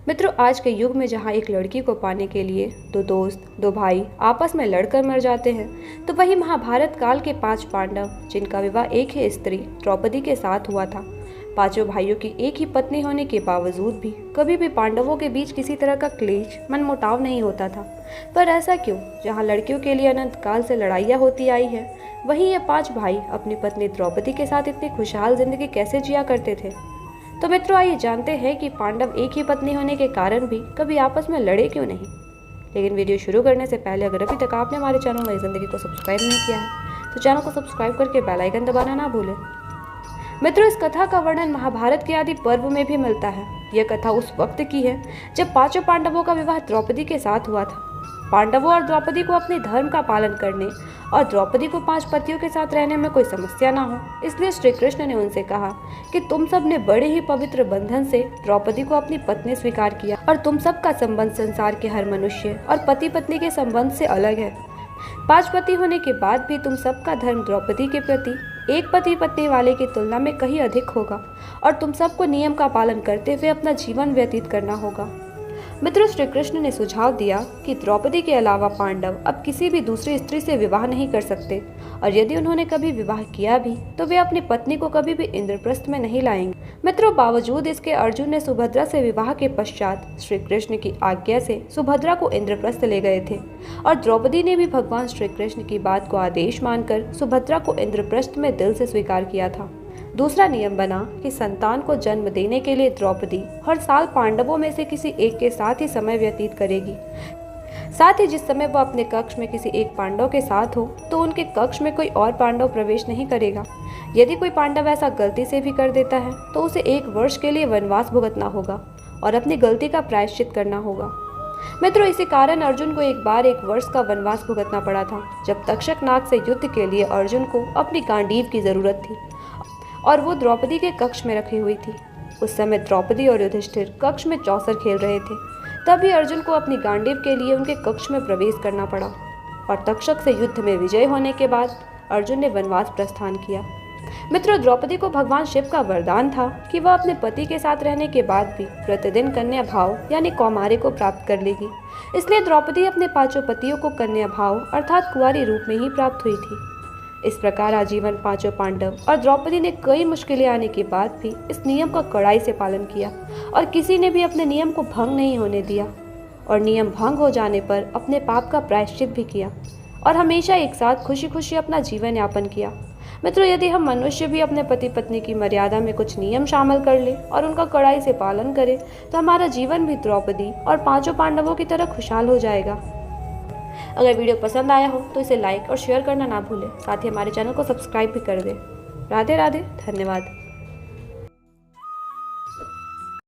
मित्रों, आज के युग में जहाँ एक लड़की को पाने के लिए दो दोस्त, दो भाई आपस में लड़कर मर जाते हैं, तो वही महाभारत काल के 5 पांडव, जिनका विवाह एक ही स्त्री द्रौपदी के साथ हुआ था। पांचों भाइयों की एक ही पत्नी होने के बावजूद भी कभी भी पांडवों के बीच किसी तरह का क्लेश, मनमुटाव नहीं होता था। पर ऐसा क्यों? जहाँ लड़कियों के लिए अनंत काल से लड़ाइयाँ होती आई है, वहीं ये 5 भाई अपनी पत्नी द्रौपदी के साथ इतनी खुशहाल जिंदगी कैसे जिया करते थे। तो मित्रों, आइए जानते हैं कि पांडव एक ही पत्नी होने के कारण भी कभी आपस में लड़े क्यों नहीं। लेकिन वीडियो शुरू करने से पहले अगर अभी तक आपने हमारे चैनल नई जिंदगी को सब्सक्राइब नहीं किया है तो चैनल को सब्सक्राइब करके बेल आइकन दबाना ना भूलें। मित्रों, इस कथा का वर्णन महाभारत के आदि पर्व में भी मिलता है। यह कथा उस वक्त की है जब 5 पांडवों का विवाह द्रौपदी के साथ हुआ था। पांडवों और द्रौपदी को अपने धर्म का पालन करने और द्रौपदी को 5 पतियों के साथ रहने में कोई समस्या ना हो, इसलिए श्री कृष्ण ने उनसे कहा कि तुम सब ने बड़े ही पवित्र बंधन से द्रौपदी को अपनी पत्नी स्वीकार किया और तुम सब का संबंध संसार के हर मनुष्य और पति पत्नी के संबंध से अलग है। 5 पति होने के बाद भी तुम सबका धर्म द्रौपदी के प्रति एक पति पत्नी वाले की तुलना में कहीं अधिक होगा और तुम सबको नियम का पालन करते हुए अपना जीवन व्यतीत करना होगा। मित्रों, श्री कृष्ण ने सुझाव दिया कि द्रौपदी के अलावा पांडव अब किसी भी दूसरी स्त्री से विवाह नहीं कर सकते और यदि उन्होंने कभी विवाह किया भी तो वे अपनी पत्नी को कभी भी इंद्रप्रस्थ में नहीं लाएंगे। मित्रों, बावजूद इसके अर्जुन ने सुभद्रा से विवाह के पश्चात श्री कृष्ण की आज्ञा से सुभद्रा को इंद्रप्रस्थ ले गए थे और द्रौपदी ने भी भगवान श्री कृष्ण की बात को आदेश मानकर सुभद्रा को इंद्रप्रस्थ में दिल से स्वीकार किया था। दूसरा नियम बना कि संतान को जन्म देने के लिए द्रौपदी हर साल पांडवों में से किसी एक के साथ ही समय व्यतीत करेगी। साथ ही जिस समय वह अपने कक्ष में किसी एक पांडव के साथ हो तो उनके कक्ष में कोई और पांडव प्रवेश नहीं करेगा। यदि कोई पांडव ऐसा गलती से भी कर देता है तो उसे 1 वर्ष के लिए वनवास भुगतना होगा और अपनी गलती का प्रायश्चित करना होगा। मित्रों, इसी कारण अर्जुन को एक बार 1 वर्ष का वनवास भुगतना पड़ा था, जब तक्षक नाग से युद्ध के लिए अर्जुन को अपनी गांडीव की जरूरत थी और वो द्रौपदी के कक्ष में रखी हुई थी। उस समय द्रौपदी और युधिष्ठिर कक्ष में चौसर खेल रहे थे। तभी अर्जुन को अपनी गांडीव के लिए उनके कक्ष में प्रवेश करना पड़ा और तक्षक से युद्ध में विजय होने के बाद अर्जुन ने वनवास प्रस्थान किया। मित्रों, द्रौपदी को भगवान शिव का वरदान था कि वह अपने पति के साथ रहने के बाद भी प्रतिदिन कन्या भाव यानी कौमारी को प्राप्त कर लेगी। इसलिए द्रौपदी अपने 5 पतियों को कन्या भाव अर्थात कुंवारी रूप में ही प्राप्त हुई थी। इस प्रकार आजीवन 5 पांडव और द्रौपदी ने कई मुश्किलें आने के बाद भी इस नियम का कड़ाई से पालन किया और किसी ने भी अपने नियम को भंग नहीं होने दिया और नियम भंग हो जाने पर अपने पाप का प्रायश्चित भी किया और हमेशा एक साथ खुशी खुशी अपना जीवन यापन किया। मित्रों, यदि हम मनुष्य भी अपने पति पत्नी की मर्यादा में कुछ नियम शामिल कर ले और उनका कड़ाई से पालन करें तो हमारा जीवन भी द्रौपदी और 5 पांडवों की तरह खुशहाल हो जाएगा। अगर वीडियो पसंद आया हो तो इसे लाइक और शेयर करना ना भूलें। साथ ही हमारे चैनल को सब्सक्राइब भी कर दें। राधे राधे, धन्यवाद।